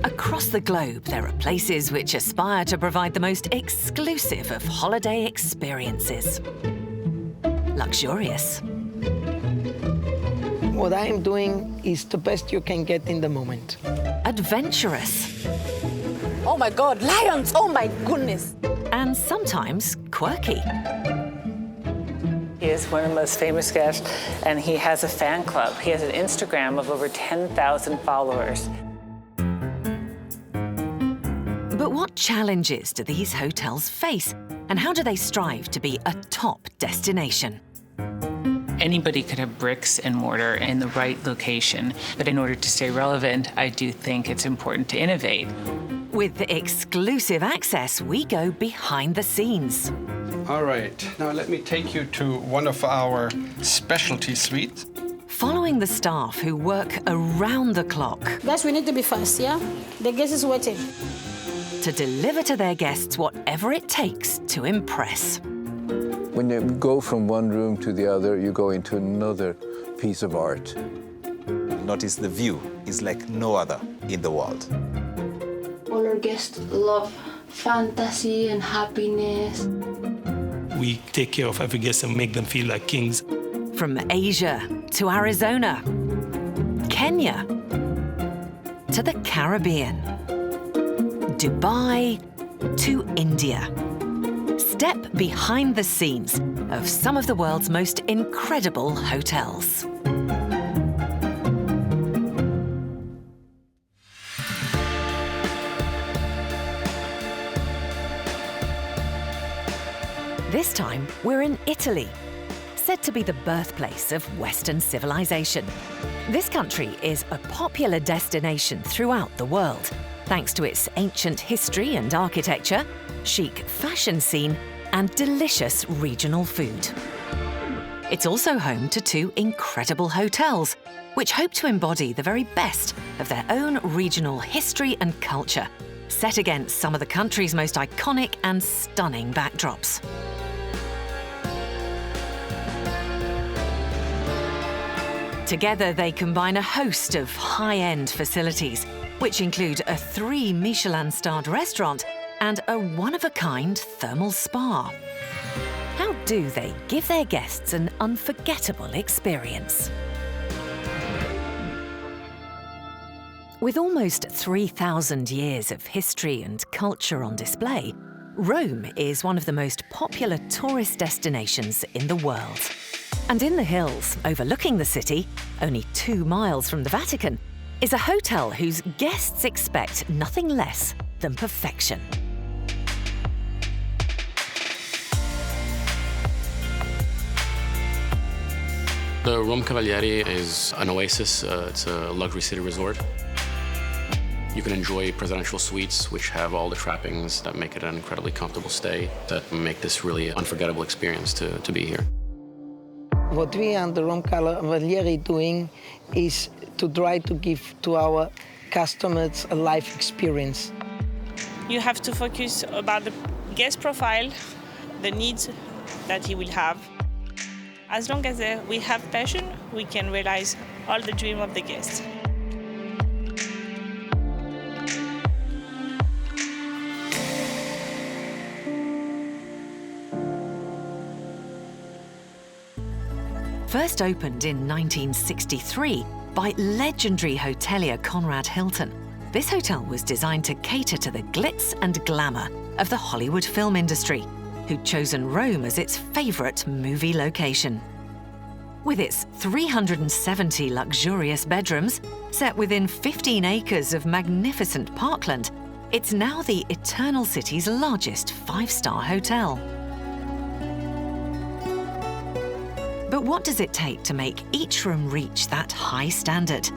Across the globe, there are places which aspire to provide the most exclusive of holiday experiences. Luxurious. What I am doing is the best you can get in the moment. Adventurous. Oh my God, lions! Oh my goodness! And sometimes quirky. He is one of the most famous guests, and he has a fan club. He has an Instagram of over 10,000 followers. But what challenges do these hotels face, and how do they strive to be a top destination? Anybody could have bricks and mortar in the right location, but in order to stay relevant, I do think it's important to innovate. With exclusive access, we go behind the scenes. All right, now let me take you to one of our specialty suites. Following the staff who work around the clock. Guys, we need to be fast, yeah? The guest is waiting. To deliver to their guests whatever it takes to impress. When you go from one room to the other, you go into another piece of art. Notice the view is like no other in the world. All our guests love fantasy and happiness. We take care of every guest and make them feel like kings. From Asia to Arizona, Kenya to the Caribbean, Dubai to India. Step behind the scenes of some of the world's most incredible hotels. This time, we're in Italy, said to be the birthplace of Western civilization. This country is a popular destination throughout the world, thanks to its ancient history and architecture, chic fashion scene, and delicious regional food. It's also home to two incredible hotels, which hope to embody the very best of their own regional history and culture, set against some of the country's most iconic and stunning backdrops. Together, they combine a host of high-end facilities, which include a 3 Michelin-starred restaurant and a one-of-a-kind thermal spa. How do they give their guests an unforgettable experience? With almost 3,000 years of history and culture on display, Rome is one of the most popular tourist destinations in the world. And in the hills, overlooking the city, only 2 miles from the Vatican, is a hotel whose guests expect nothing less than perfection. The Rome Cavalieri is an oasis. It's a luxury city resort. You can enjoy presidential suites, which have all the trappings that make it an incredibly comfortable stay, that make this really unforgettable experience to be here. What we and the Rome Cavalieri doing is to try to give to our customers a life experience. You have to focus about the guest profile, the needs that he will have. As long as we have passion, we can realize all the dreams of the guests. First opened in 1963 by legendary hotelier Conrad Hilton, this hotel was designed to cater to the glitz and glamour of the Hollywood film industry, who'd chosen Rome as its favourite movie location. With its 370 luxurious bedrooms, set within 15 acres of magnificent parkland, it's now the Eternal City's largest 5-star hotel. But what does it take to make each room reach that high standard?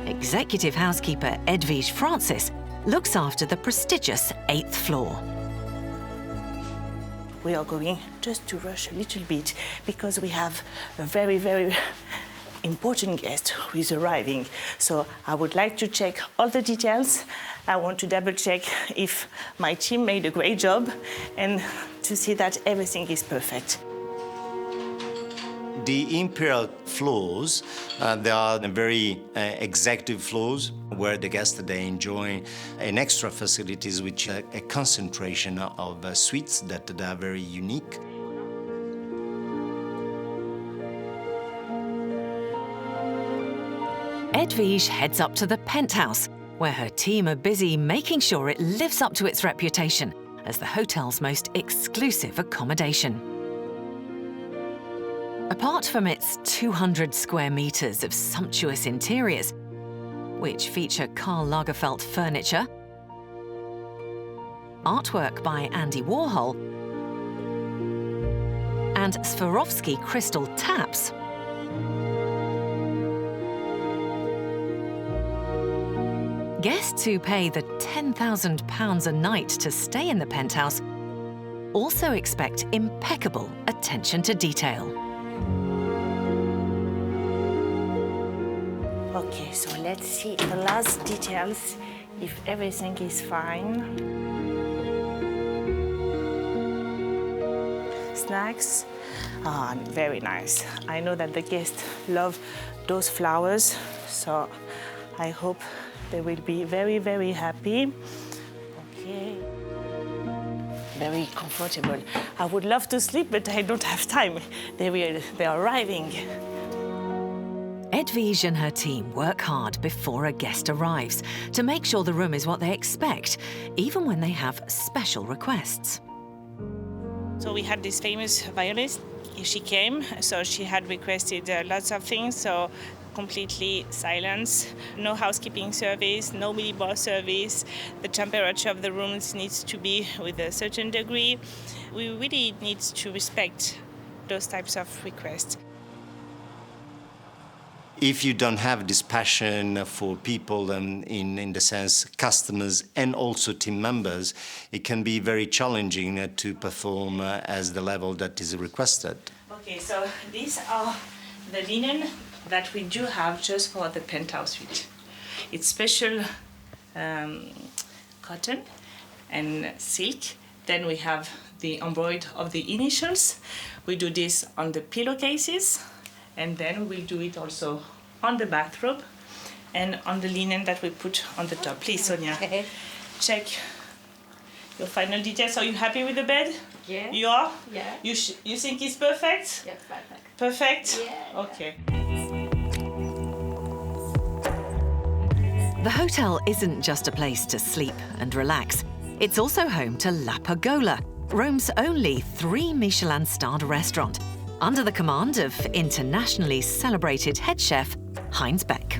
Executive housekeeper Edwige Francis looks after the prestigious 8th floor. We are going just to rush a little bit because we have a very, very important guest who is arriving. So I would like to check all the details. I want to double check if my team made a great job and to see that everything is perfect. The imperial floors, they are very executive floors where the guests, they enjoy an extra facilities, which are a concentration of suites that are very unique. Edwige heads up to the penthouse, where her team are busy making sure it lives up to its reputation as the hotel's most exclusive accommodation. Apart from its 200 square meters of sumptuous interiors, which feature Karl Lagerfeld furniture, artwork by Andy Warhol, and Swarovski crystal taps, guests who pay the £10,000 a night to stay in the penthouse also expect impeccable attention to detail. Okay, so let's see the last details, if everything is fine. Snacks, very nice. I know that the guests love those flowers, so I hope they will be very, very happy. Okay. Very comfortable. I would love to sleep, but I don't have time. They're arriving. Edwige and her team work hard before a guest arrives to make sure the room is what they expect, even when they have special requests. So we had this famous violinist. She came, so she had requested lots of things. So completely silence, no housekeeping service, no minibar service. The temperature of the rooms needs to be with a certain degree. We really need to respect those types of requests. If you don't have this passion for people and in the sense customers and also team members, it can be very challenging to perform as the level that is requested. Okay, so these are the linen that we do have just for the penthouse suite. It's special cotton and silk. Then we have the embroidery of the initials. We do this on the pillowcases, and then we'll do it also on the bathrobe and on the linen that we put on the top. Please, Sonia, check your final details. Are you happy with the bed? Yeah. You are? Yeah. You think it's perfect? Yeah, perfect. Perfect? Yeah. Okay. The hotel isn't just a place to sleep and relax. It's also home to La Pergola, Rome's only 3 Michelin-starred restaurant, under the command of internationally celebrated head chef Heinz Beck.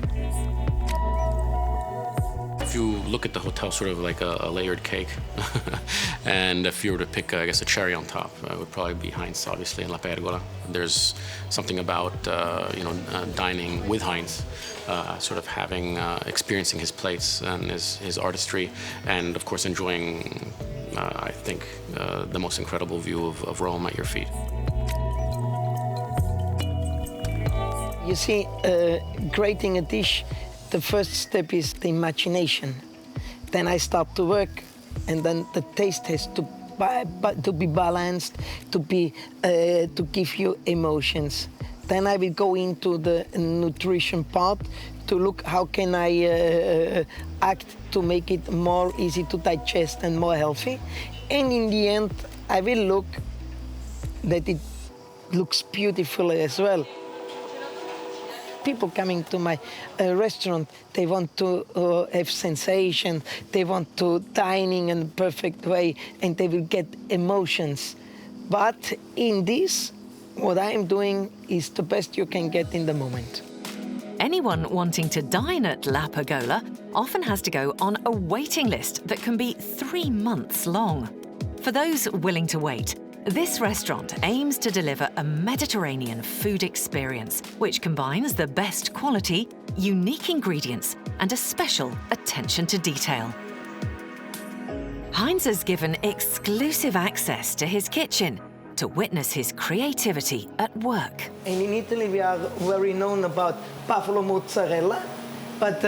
If you look at the hotel sort of like a layered cake, and if you were to pick, I guess, a cherry on top, it would probably be Heinz, obviously, in La Pergola. There's something about, dining with Heinz, sort of experiencing his plates and his artistry, and of course enjoying, I think, the most incredible view of Rome at your feet. You see, creating a dish, the first step is the imagination. Then I start to work, and then the taste has to be balanced, to give you emotions. Then I will go into the nutrition part to look how can I act to make it more easy to digest and more healthy. And in the end, I will look that it looks beautiful as well. People coming to my restaurant, they want to have sensation, they want to dining in a perfect way, and they will get emotions. But in this, what I'm doing is the best you can get in the moment. Anyone wanting to dine at La Pergola often has to go on a waiting list that can be 3 months long. For those willing to wait, this restaurant aims to deliver a Mediterranean food experience, which combines the best quality, unique ingredients, and a special attention to detail. Heinz has given exclusive access to his kitchen to witness his creativity at work. And in Italy, we are very known about buffalo mozzarella, but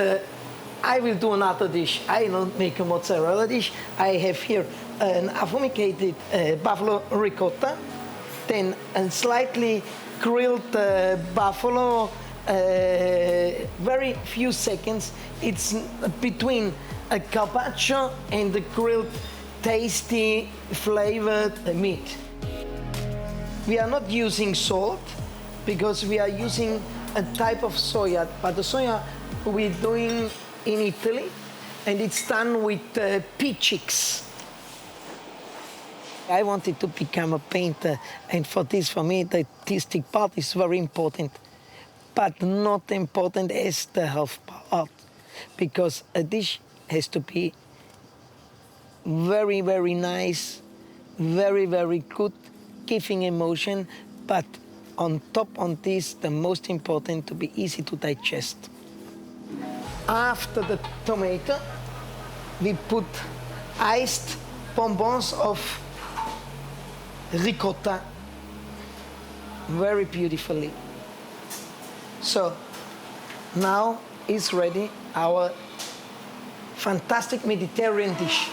I will do another dish. I don't make a mozzarella dish. I have here an affumicated buffalo ricotta then a slightly grilled buffalo, very few seconds. It's between a carpaccio and the grilled, tasty, flavored meat. We are not using salt because we are using a type of soya, but the soya we're doing in Italy, and it's done with pea chicks. I wanted to become a painter, and for this, for me, the artistic part is very important, but not important as the health part, because a dish has to be very, very nice, very, very good, giving emotion, but on top on this, the most important, to be easy to digest. After the tomato, we put iced bonbons of ricotta, very beautifully. So now is ready our fantastic Mediterranean dish.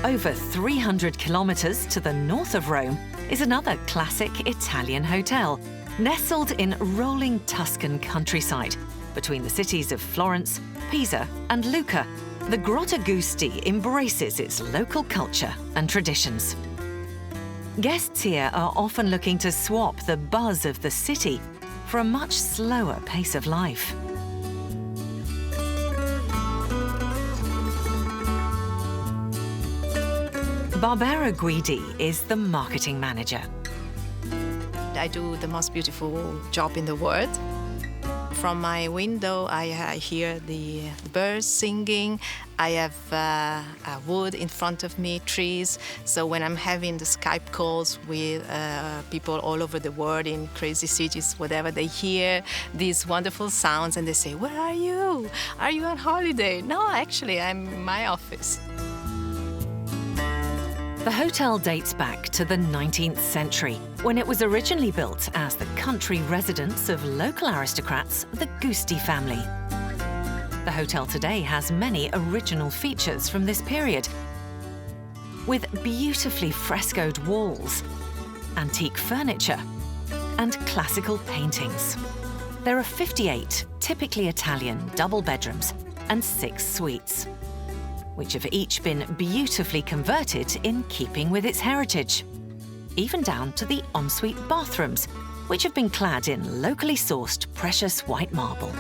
Over 300 kilometres to the north of Rome is another classic Italian hotel, nestled in rolling Tuscan countryside between the cities of Florence, Pisa and Lucca. The Grotta Gusti embraces its local culture and traditions. Guests here are often looking to swap the buzz of the city for a much slower pace of life. Barbara Guidi is the marketing manager. I do the most beautiful job in the world. From my window, I hear the birds singing. I have wood in front of me, trees. So when I'm having the Skype calls with people all over the world in crazy cities, whatever, they hear these wonderful sounds and they say, "Where are you? Are you on holiday?" No, actually, I'm in my office. The hotel dates back to the 19th century, when it was originally built as the country residence of local aristocrats, the Gusti family. The hotel today has many original features from this period, with beautifully frescoed walls, antique furniture, and classical paintings. There are 58 typically Italian double bedrooms and 6 suites, which have each been beautifully converted in keeping with its heritage, even down to the ensuite bathrooms, which have been clad in locally sourced precious white marble.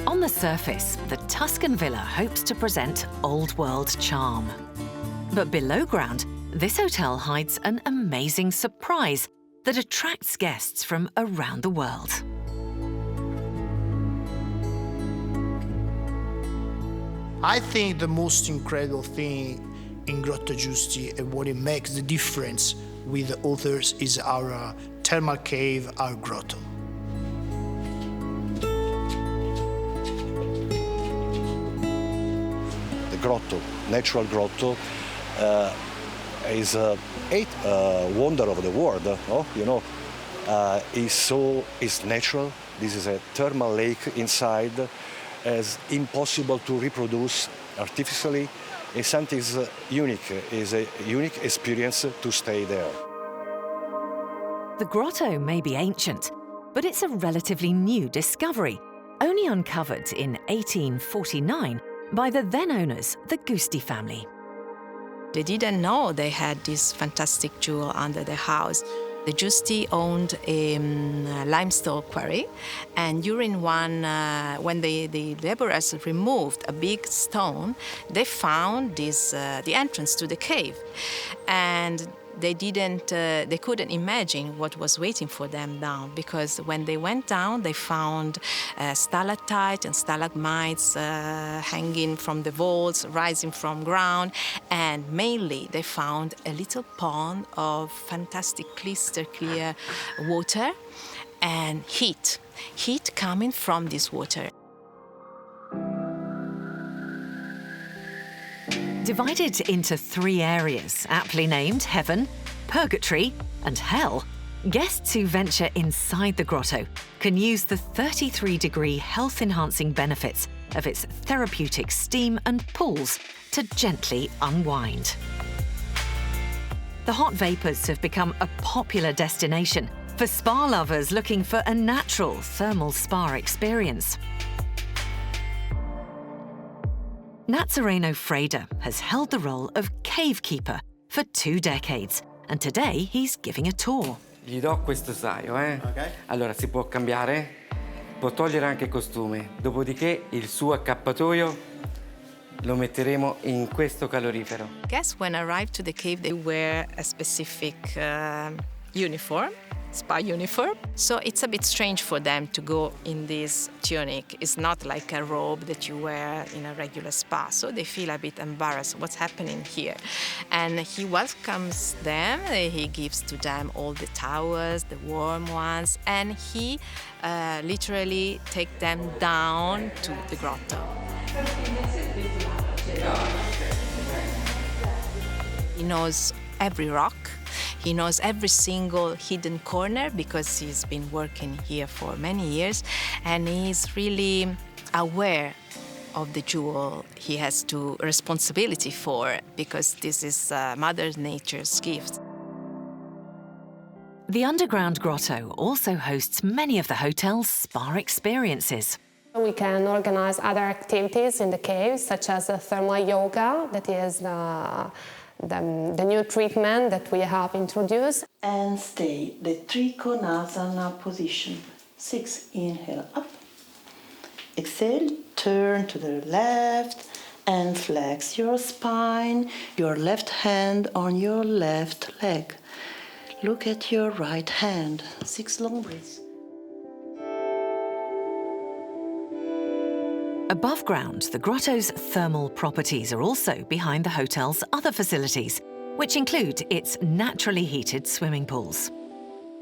On the surface, the Tuscan villa hopes to present old-world charm. But below ground, this hotel hides an amazing surprise that attracts guests from around the world. I think the most incredible thing in Grotta Giusti and what it makes the difference with the others is our thermal cave, our grotto. The grotto, natural grotto, is a wonder of the world. You know, it's natural. This is a thermal lake inside. As impossible to reproduce artificially, and something is unique. Is a unique experience to stay there. The grotto may be ancient, but it's a relatively new discovery, only uncovered in 1849 by the then owners, the Gusti family. They didn't know they had this fantastic jewel under their house. The Giusti owned a limestone quarry, and during one, when the laborers removed a big stone, they found this, the entrance to the cave, and they couldn't imagine what was waiting for them down, because when they went down, they found stalactites and stalagmites hanging from the walls, rising from ground, and mainly they found a little pond of fantastic crystal clear water and heat coming from this water. Divided into 3 areas, aptly named Heaven, Purgatory and Hell, guests who venture inside the grotto can use the 33-degree health-enhancing benefits of its therapeutic steam and pools to gently unwind. The hot vapours have become a popular destination for spa lovers looking for a natural thermal spa experience. Nazareno Freda has held the role of cave keeper for 2 decades, and today he's giving a tour. Gli do questo saio, Ok. Allora si può cambiare, può togliere anche il costume, dopodiché il suo accappatoio lo metteremo in questo calorifero. Guests, when arrive to the cave, they wear a specific uniform, spa uniform. So it's a bit strange for them to go in this tunic. It's not like a robe that you wear in a regular spa. So they feel a bit embarrassed. What's happening here? And he welcomes them. He gives to them all the towels, the warm ones, and he literally takes them down to the grotto. He knows every rock. He knows every single hidden corner because he's been working here for many years, and he's really aware of the jewel he has to responsibility for, because this is Mother Nature's gift. The underground grotto also hosts many of the hotel's spa experiences. We can organize other activities in the cave, such as thermal yoga, that is the new treatment that we have introduced. And stay the trikonasana position. 6, inhale up. Exhale, turn to the left and flex your spine, your left hand on your left leg. Look at your right hand. 6 long breaths. Above ground, the grotto's thermal properties are also behind the hotel's other facilities, which include its naturally heated swimming pools.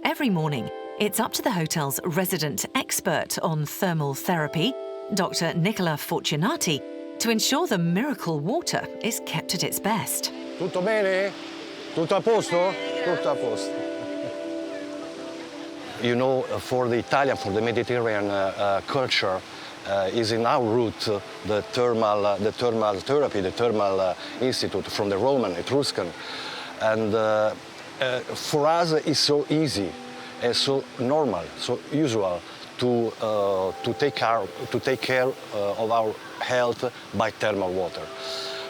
Every morning, it's up to the hotel's resident expert on thermal therapy, Dr. Nicola Fortunati, to ensure the miracle water is kept at its best. Tutto bene? Tutto a posto? Tutto a posto. You know, for the Italian, for the Mediterranean culture, is in our root the thermal therapy, the thermal institute from the Roman, Etruscan, and for us it's so easy and so normal, so usual to take care of our health by thermal water.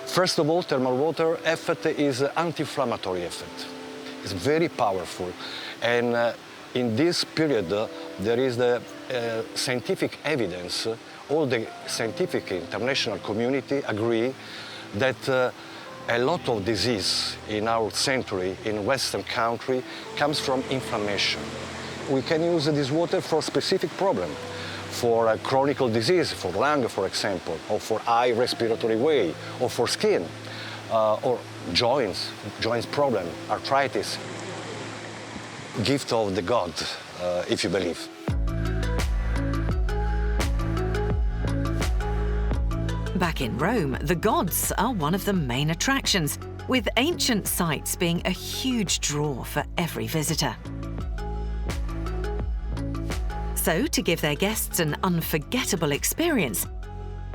First of all, thermal water effect is anti-inflammatory effect. It's very powerful, and in this period there is the scientific evidence. All the scientific international community agree that a lot of disease in our century, in Western country, comes from inflammation. We can use this water for specific problem, for a chronic disease, for lung, for example, or for eye respiratory way, or for skin, or joints problem, arthritis. Gift of the God, if you believe. Back in Rome, the gods are one of the main attractions, with ancient sites being a huge draw for every visitor. So, to give their guests an unforgettable experience,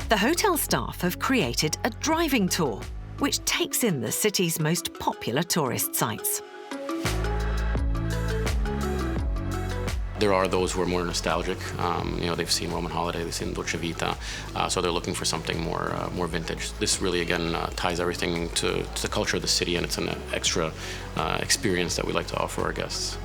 the hotel staff have created a driving tour, which takes in the city's most popular tourist sites. There are those who are more nostalgic. They've seen Roman Holiday, they've seen Dolce Vita, so they're looking for something more vintage. This really, again, ties everything to the culture of the city, and it's an extra experience that we like to offer our guests.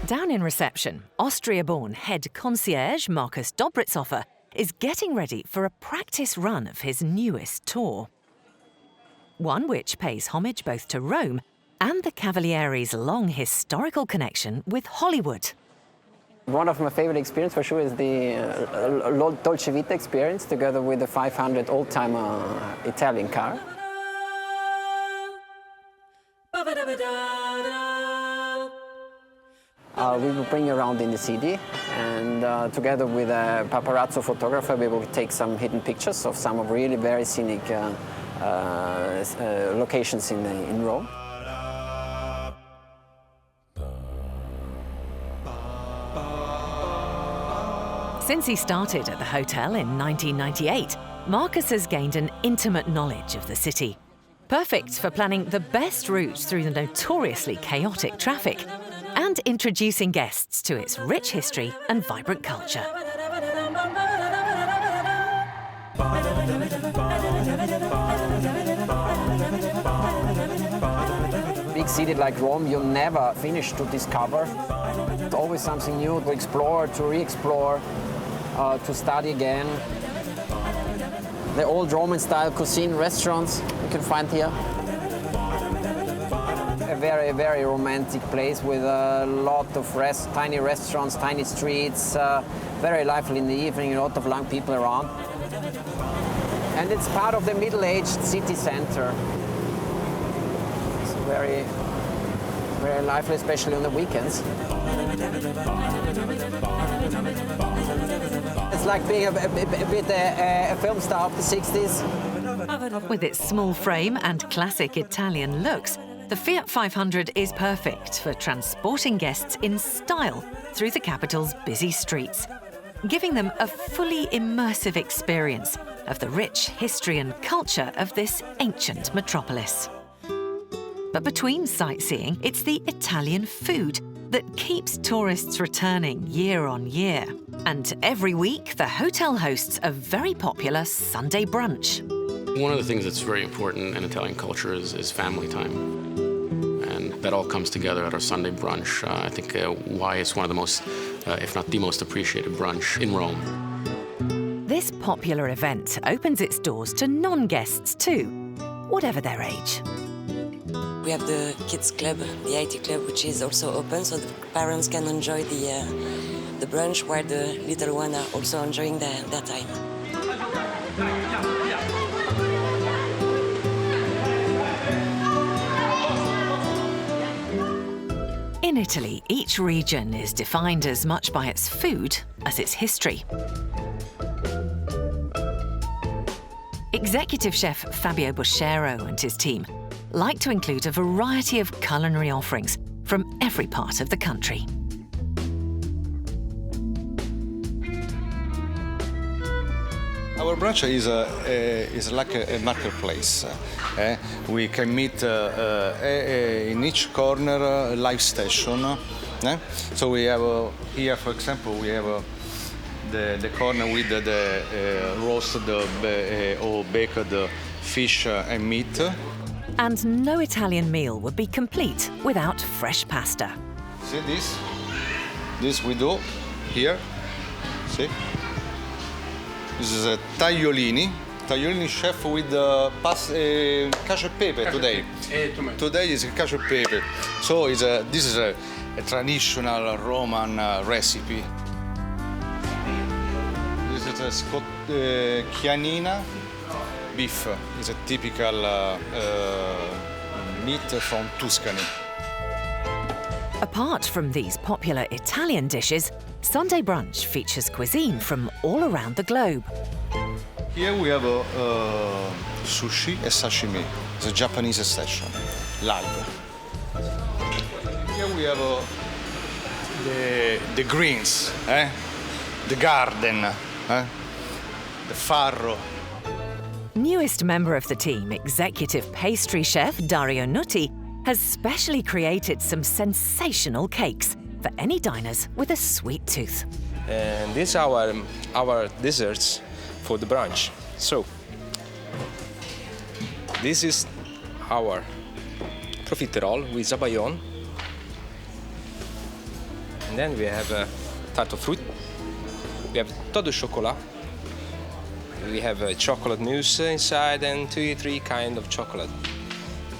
Down in reception, Austria-born head concierge Markus Dobritzofer is getting ready for a practice run of his newest tour. One which pays homage both to Rome and the Cavalieri's long historical connection with Hollywood. One of my favorite experiences for sure is the Dolce Vita experience, together with the 500 old-timer Italian car. we will bring you around in the city, and together with a paparazzo photographer, we will take some hidden pictures of some of really very scenic locations in Rome. Since he started at the hotel in 1998, Marcus has gained an intimate knowledge of the city, perfect for planning the best routes through the notoriously chaotic traffic and introducing guests to its rich history and vibrant culture. Big city like Rome, you'll never finish to discover. It's always something new to explore, to re-explore, to study again. The old Roman-style cuisine restaurants you can find here. A very, very romantic place with a lot of tiny restaurants, tiny streets, very lively in the evening, a lot of young people around. And it's part of the middle-aged city center. It's very, very lively, especially on the weekends. It's like being a film star of the 60s. With its small frame and classic Italian looks, the Fiat 500 is perfect for transporting guests in style through the capital's busy streets, giving them a fully immersive experience of the rich history and culture of this ancient metropolis. But between sightseeing, it's the Italian food that keeps tourists returning year on year. And every week, the hotel hosts a very popular Sunday brunch. One of the things that's very important in Italian culture is family time. And that all comes together at our Sunday brunch. I think why it's one of the most, if not the most appreciated brunch in Rome. This popular event opens its doors to non-guests too, whatever their age. We have the kids club, the IT club, which is also open, so the parents can enjoy the brunch while the little ones are also enjoying their time. In Italy, each region is defined as much by its food as its history. Executive chef Fabio Buscero and his team like to include a variety of culinary offerings from every part of the country. Our brunch is like a marketplace. We can meet in each corner a live station. So we have here, for example, we have the corner with the roasted or baked fish and meat. And no Italian meal would be complete without fresh pasta. See this? This we do here. See? This is a tagliolini. Tagliolini chef with cacio e pepe today. Today is cacio e pepe. So this is a traditional Roman recipe. This is a chianina beef. It's a typical meat from Tuscany. Apart from these popular Italian dishes, Sunday brunch features cuisine from all around the globe. Here we have sushi and sashimi. It's a Japanese station, live. Here we have the greens, the garden, the farro. Newest member of the team, executive pastry chef Dario Nutti, has specially created some sensational cakes for any diners with a sweet tooth. And these are our desserts for the brunch. So, this is our profiterole with zabayon. And then we have a tarte aux fruits. We have tarte de chocolat. We have a chocolate mousse inside and 2 or 3 kinds of chocolate.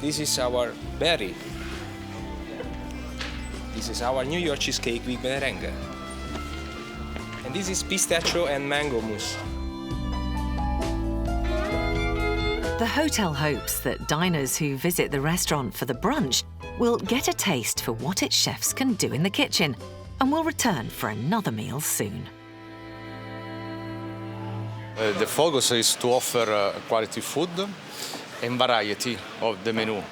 This is our berry. This is our New York cheesecake with merengue. And this is pistachio and mango mousse. The hotel hopes that diners who visit the restaurant for the brunch will get a taste for what its chefs can do in the kitchen and we'll return for another meal soon. The focus is to offer quality food and variety of the menu.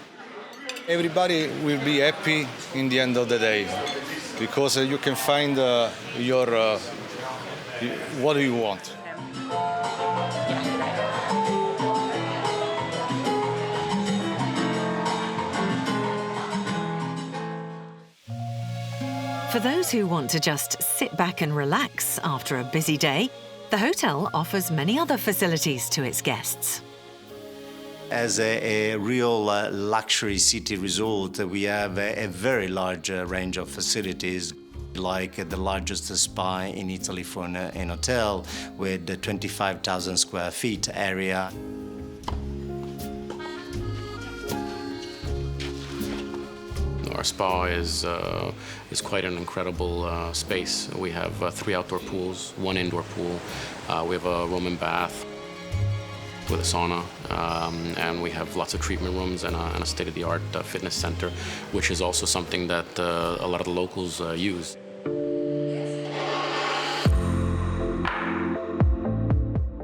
Everybody will be happy in the end of the day because you can find what you want. For those who want to just sit back and relax after a busy day, the hotel offers many other facilities to its guests. As a real luxury city resort, we have a very large range of facilities, like the largest spa in Italy for an hotel with 25,000 square feet area. Our spa is quite an incredible space. We have 3 outdoor pools, 1 indoor pool. We have a Roman bath with a sauna, and we have lots of treatment rooms and a state-of-the-art fitness center, which is also something that a lot of the locals use.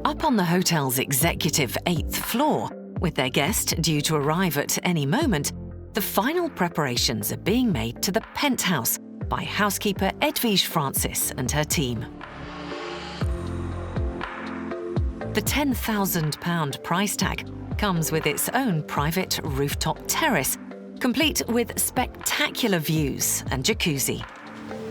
Up on the hotel's executive 8th floor, with their guest due to arrive at any moment, the final preparations are being made to the penthouse by housekeeper Edwige Francis and her team. The £10,000 price tag comes with its own private rooftop terrace, complete with spectacular views and jacuzzi.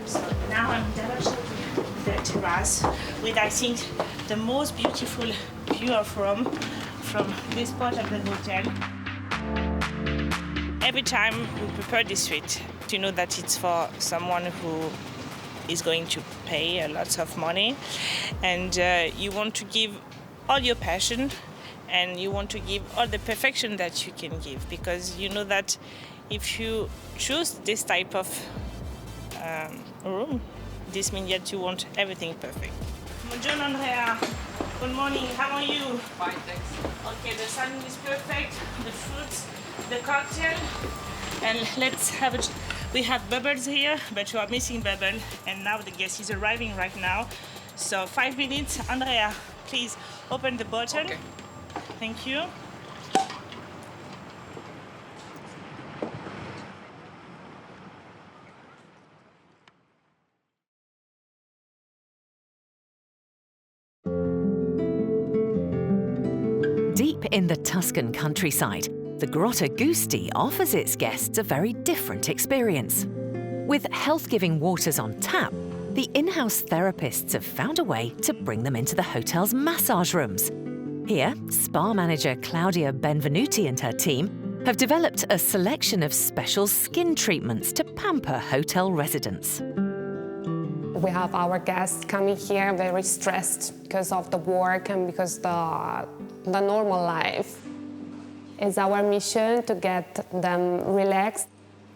So now I'm directly to the terrace with, I think, the most beautiful view of Rome from this part of the hotel. Every time we prepare this suite, you know that it's for someone who is going to pay a lot of money, and you want to give all your passion, and you want to give all the perfection that you can give, because you know that if you choose this type of room, this means that you want everything perfect. Buongiorno, Andrea. Good morning. How are you? Fine, thanks. Okay, the salad is perfect. The fruits, the cocktail, and let's have it. We have bubbles here, but you are missing bubble, and now the guest is arriving right now. So 5 minutes. Andrea, please open the bottle. Okay. Thank you. Deep in the Tuscan countryside, the Grotta Gusti offers its guests a very different experience. With health-giving waters on tap, the in-house therapists have found a way to bring them into the hotel's massage rooms. Here, spa manager Claudia Benvenuti and her team have developed a selection of special skin treatments to pamper hotel residents. We have our guests coming here very stressed because of the work and because the normal life. It's our mission to get them relaxed.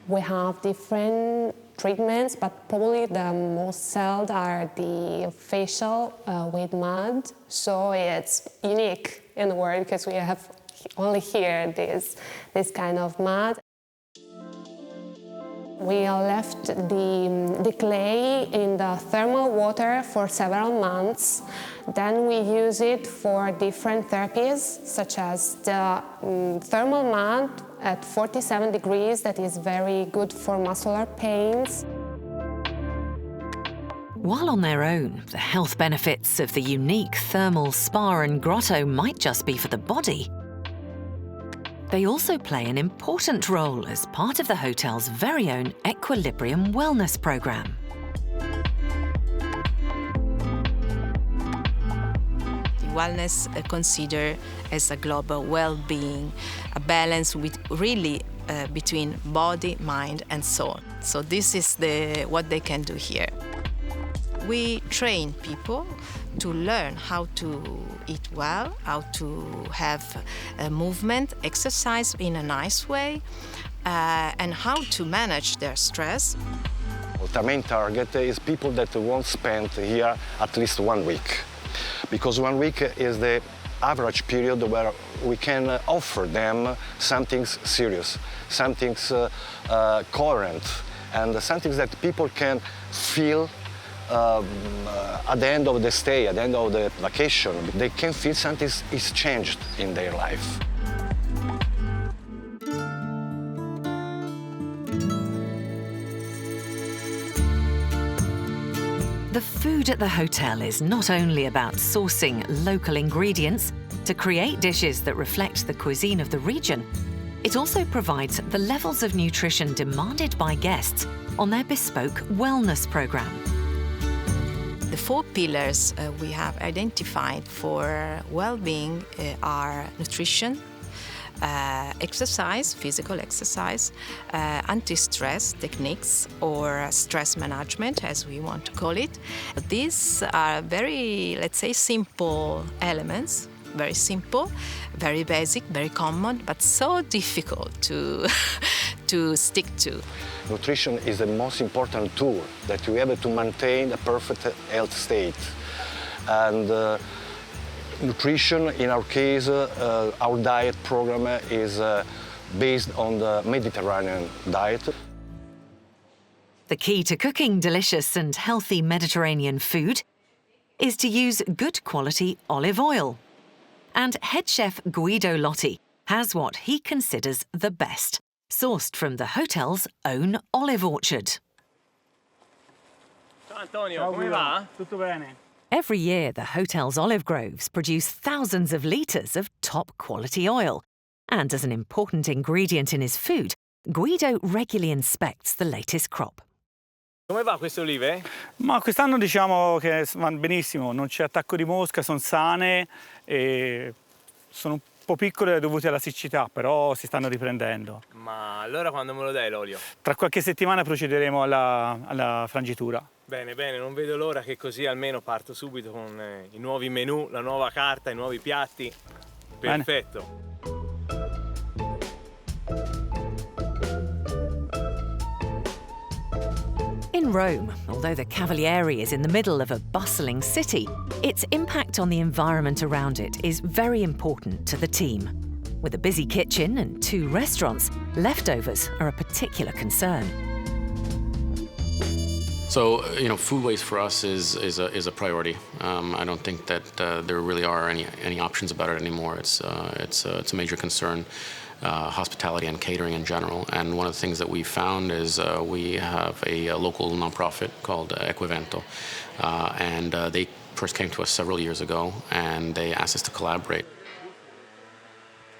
We have different treatments, but probably the most sold are the facial with mud. So it's unique in the world because we have only here this kind of mud. We left the clay in the thermal water for several months. Then we use it for different therapies, such as the thermal mud at 47 degrees, that is very good for muscular pains. While on their own, the health benefits of the unique thermal spa and grotto might just be for the body. They also play an important role as part of the hotel's very own Equilibrium wellness program. Wellness considered as a global well-being, a balance with really between body, mind and soul. So this is what they can do here. We train people to learn how to eat well, how to have movement, exercise in a nice way, and how to manage their stress. Our main target is people that won't spend here at least 1 week, because 1 week is the average period where we can offer them something serious, something coherent, and something that people can feel at the end of the stay, at the end of the vacation. They can feel something is changed in their life. The food at the hotel is not only about sourcing local ingredients to create dishes that reflect the cuisine of the region, it also provides the levels of nutrition demanded by guests on their bespoke wellness program. The 4 pillars we have identified for well-being are nutrition, exercise, physical exercise, anti-stress techniques or stress management, as we want to call it. These are very, let's say, simple elements, very simple, very basic, very common, but so difficult to stick to. Nutrition is the most important tool that we have to maintain a perfect health state. And nutrition, in our case, our diet program is based on the Mediterranean diet. The key to cooking delicious and healthy Mediterranean food is to use good quality olive oil. And head chef Guido Lotti has what he considers the best, sourced from the hotel's own olive orchard. Ciao Antonio, come va? Tutto bene. Every year, the hotel's olive groves produce thousands of litres of top-quality oil. And as an important ingredient in his food, Guido regularly inspects the latest crop. Come va queste olive? Ma quest'anno diciamo che vanno benissimo, non c'è attacco di mosca, sono sane e sono un po' piccole dovute alla siccità, però si stanno riprendendo. Ma allora quando me lo dai l'olio? Tra qualche settimana procederemo alla frangitura. Bene, bene, non vedo l'ora che così almeno parto subito con i nuovi menù, la nuova carta, i nuovi piatti. Perfetto. In Rome, although the Cavaliere is in the middle of a bustling city, its impact on the environment around it is very important to the team. With a busy kitchen and 2 restaurants, leftovers are a particular concern. So, food waste for us is a priority. I don't think that there really are any options about it anymore. It's a major concern. Hospitality and catering in general. And one of the things that we found is we have a local nonprofit called Equivento, and they first came to us several years ago, and they asked us to collaborate.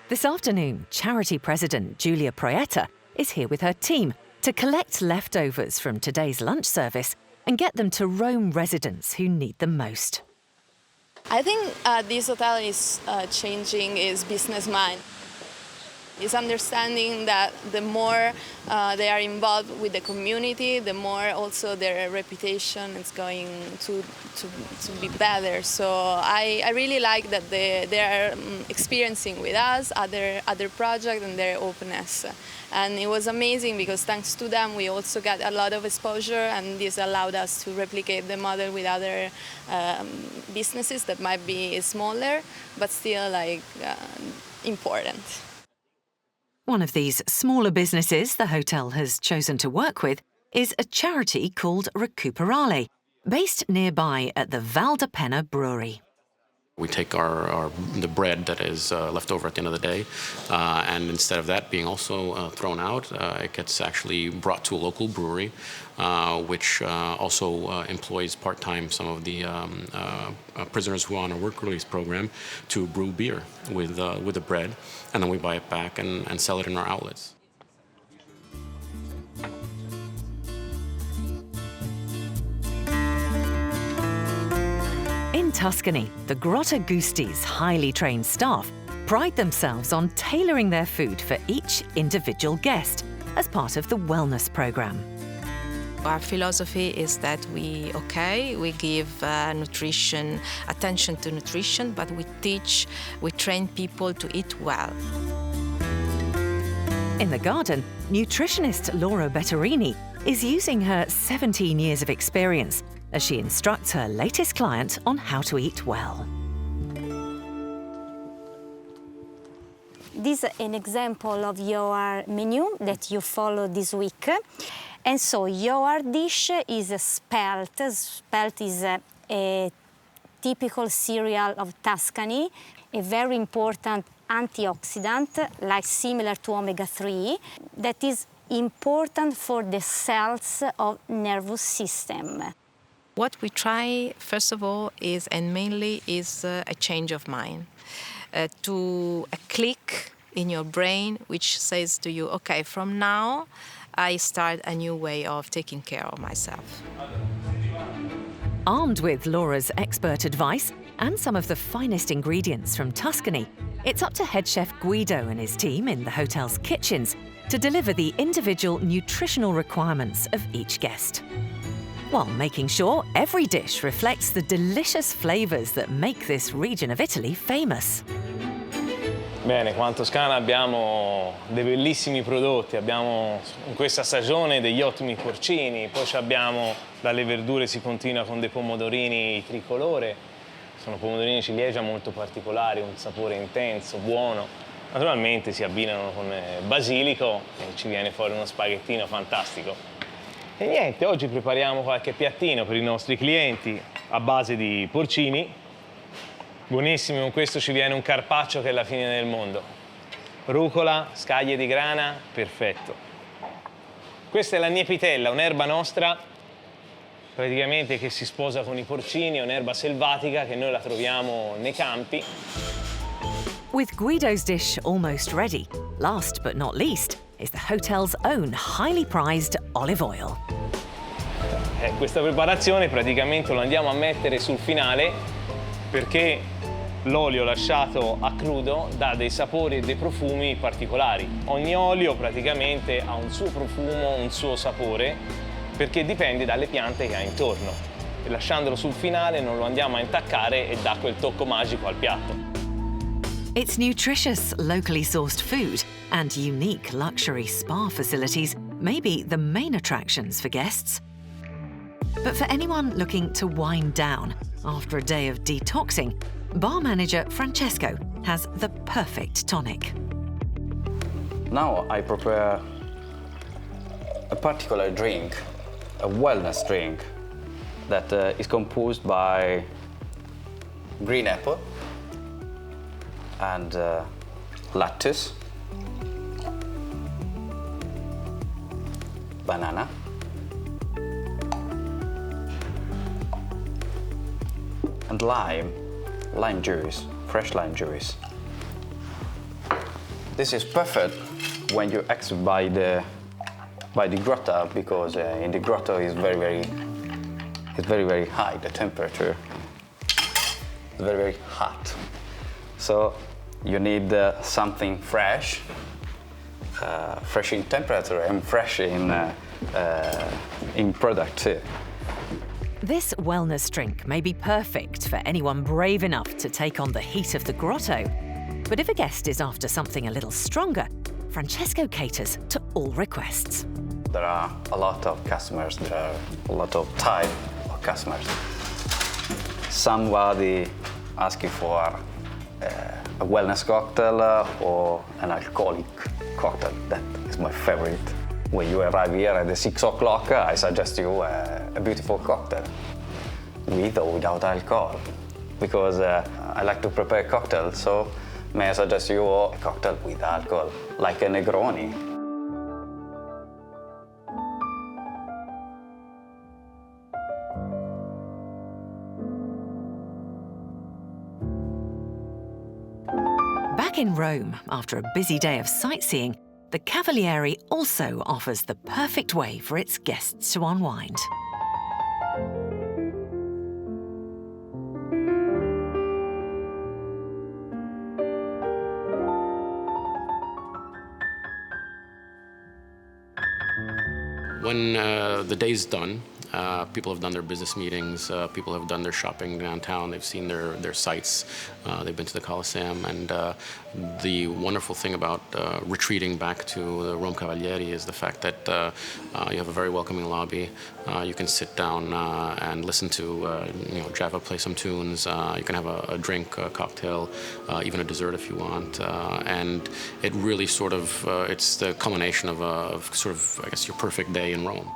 This afternoon, charity president Giulia Proietta is here with her team to collect leftovers from today's lunch service and get them to Rome residents who need them most. I think this hotel is changing its business mind. It's understanding that the more they are involved with the community, the more also their reputation is going to be better. So I really like that they are experiencing with us other projects and their openness. And it was amazing because thanks to them we also got a lot of exposure, and this allowed us to replicate the model with other businesses that might be smaller but still important. One of these smaller businesses the hotel has chosen to work with is a charity called Recuperale, based nearby at the Val di Penna brewery. We take the bread that is left over at the end of the day, and instead of that being also thrown out, it gets actually brought to a local brewery, which also employs part-time some of the prisoners who are on a work release program to brew beer with the bread, and then we buy it back and sell it in our outlets. In Tuscany, the Grotta Gusti's highly trained staff pride themselves on tailoring their food for each individual guest as part of the wellness program. Our philosophy is that we give attention to nutrition, but we train people to eat well. In the garden, nutritionist Laura Betterini is using her 17 years of experience as she instructs her latest client on how to eat well. This is an example of your menu that you follow this week. And so your dish is spelt. Spelt is a typical cereal of Tuscany, a very important antioxidant, like similar to omega-3, that is important for the cells of nervous system. What we try, first of all, is, and mainly, is a change of mind. To a click in your brain which says to you, okay, from now I start a new way of taking care of myself. Armed with Laura's expert advice and some of the finest ingredients from Tuscany, it's up to head chef Guido and his team in the hotel's kitchens to deliver the individual nutritional requirements of each guest, while making sure every dish reflects the delicious flavors that make this region of Italy famous. Bene, qua in Toscana abbiamo dei bellissimi prodotti, abbiamo in questa stagione degli ottimi porcini, poi abbiamo dalle verdure si continua con dei pomodorini tricolore, sono pomodorini ciliegia molto particolari, un sapore intenso, buono. Naturalmente si abbinano con basilico e ci viene fuori uno spaghettino fantastico. E niente, oggi prepariamo qualche piattino per i nostri clienti a base di porcini. Buonissimo, con questo ci viene un carpaccio che è la fine del mondo. Rucola, scaglie di grana, perfetto. Questa è la niepitella, un'erba nostra, praticamente che si sposa con i porcini, è un'erba selvatica che noi la troviamo nei campi. With Guido's dish almost ready, last but not least is the hotel's own highly prized olive oil. Questa preparazione praticamente lo andiamo a mettere sul finale perché l'olio lasciato a crudo dà dei sapori e dei profumi particolari. Ogni olio praticamente ha un suo profumo, un suo sapore, perché dipende dalle piante che ha intorno. E lasciandolo sul finale non lo andiamo a intaccare e dà quel tocco magico al piatto. It's nutritious, locally sourced food and unique luxury spa facilities may be the main attractions for guests. But for anyone looking to wind down after a day of detoxing, bar manager Francesco has the perfect tonic. Now I prepare a particular drink, a wellness drink, that is composed by green apple and lettuce, banana, and lime juice, fresh lime juice. This is perfect when you exit by the grotto, because in the grotto is very high, the temperature is very hot. So you need something fresh, fresh in temperature and fresh in product too. This wellness drink may be perfect for anyone brave enough to take on the heat of the grotto. But if a guest is after something a little stronger, Francesco caters to all requests. There are a lot of customers, there are a lot of type of customers. Somebody asking for a wellness cocktail or an alcoholic cocktail. That is my favorite. When you arrive here at 6 o'clock, I suggest you a beautiful cocktail, with or without alcohol, because I like to prepare cocktails, so may I suggest you a cocktail with alcohol, like a Negroni. Back in Rome, after a busy day of sightseeing, the Cavaliere also offers the perfect way for its guests to unwind. When the day is done, People have done their business meetings, people have done their shopping downtown, they've seen their sites, they've been to the Colosseum, and the wonderful thing about retreating back to the Rome Cavalieri is the fact that you have a very welcoming lobby. You can sit down and listen to Java play some tunes. You can have a drink, a cocktail, even a dessert if you want, and it really sort of it's the culmination of sort of, I guess, your perfect day in Rome.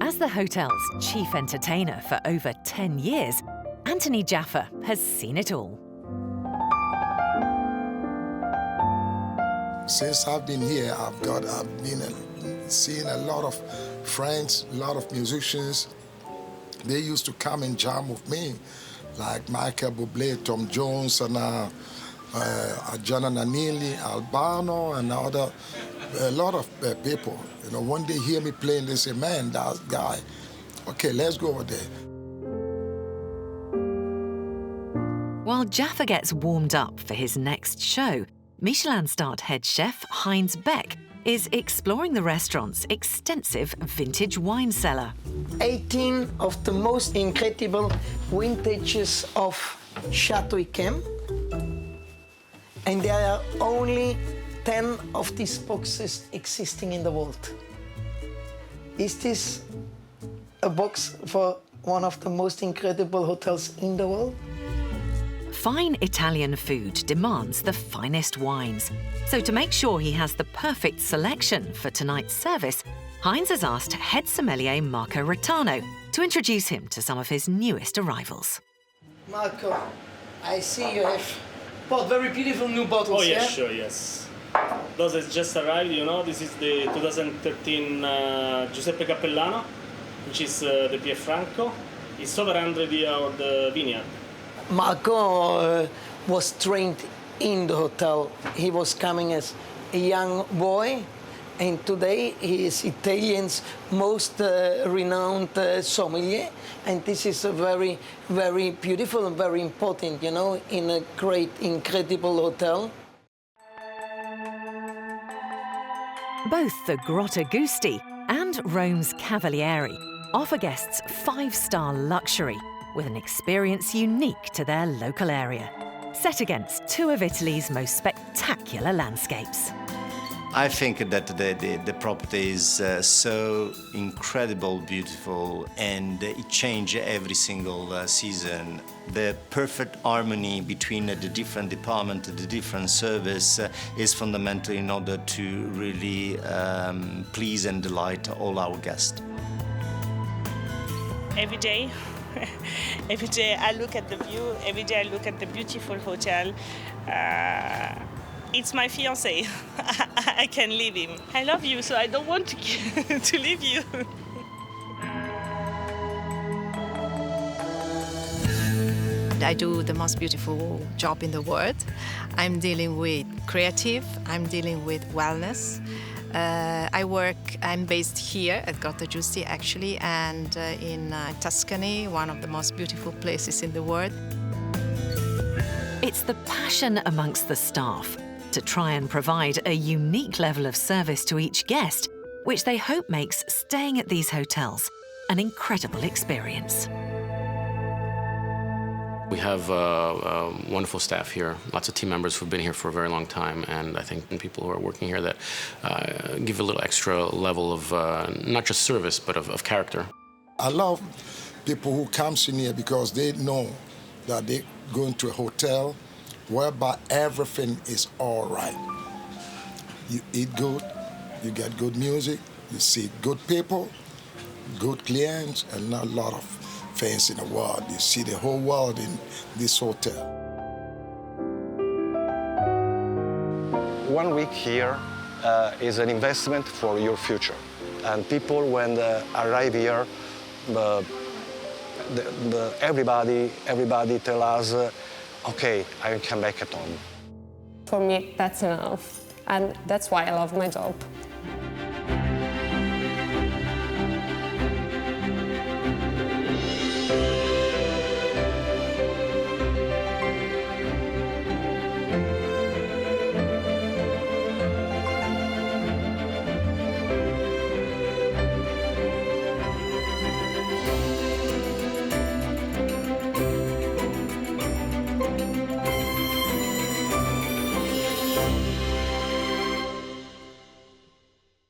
As the hotel's chief entertainer for over 10 years, Anthony Jaffa has seen it all. Since I've been here, I've been seeing a lot of friends, a lot of musicians. They used to come and jam with me, like Michael Bublé, Tom Jones, and Gianna Nannini, Albano, and a lot of people. You know, when they hear me playing, they say, "Man, that guy, okay, let's go over there." While Jaffa gets warmed up for his next show, Michelin-starred head chef Heinz Beck is exploring the restaurant's extensive vintage wine cellar. 18 of the most incredible vintages of Chateau Yquem, and there are only 10 of these boxes existing in the world. Is this a box for one of the most incredible hotels in the world? Fine Italian food demands the finest wines. So to make sure he has the perfect selection for tonight's service, Heinz has asked head sommelier Marco Rattano to introduce him to some of his newest arrivals. Marco, I see you have bought very beautiful new bottles. Oh, yeah, yeah? sure, yes. Those has just arrived, you know. This is the 2013 Giuseppe Cappellano, which is the Pier Franco. It's over 100 years old vineyard. Marco was trained in the hotel. He was coming as a young boy, and today he is Italian's most renowned sommelier. And this is a very, very beautiful and very important, you know, in a great, incredible hotel. Both the Grotta Gusti and Rome's Cavalieri offer guests 5-star luxury with an experience unique to their local area, set against two of Italy's most spectacular landscapes. I think that the property is so incredible, beautiful, and it changes every single season. The perfect harmony between the different departments, the different service is fundamental in order to really please and delight all our guests. Every day I look at the view, every day I look at the beautiful hotel. It's my fiancé. I can leave him. I love you, so I don't want to leave you. I do the most beautiful job in the world. I'm dealing with creative, I'm dealing with wellness. I'm based here at Grotta Giusti actually, and in Tuscany, one of the most beautiful places in the world. It's the passion amongst the staff to try and provide a unique level of service to each guest, which they hope makes staying at these hotels an incredible experience. We have wonderful staff here, lots of team members who've been here for a very long time, and I think people who are working here that give a little extra level of not just service, but of character. I love people who come in here because they know that they're going to a hotel whereby everything is all right. You eat good, you get good music, you see good people, good clients, and not a lot of things in the world. You see the whole world in this hotel. 1 week here is an investment for your future. And people, when they arrive here, everybody tell us, okay, I can come back at home. For me, that's enough. And that's why I love my job.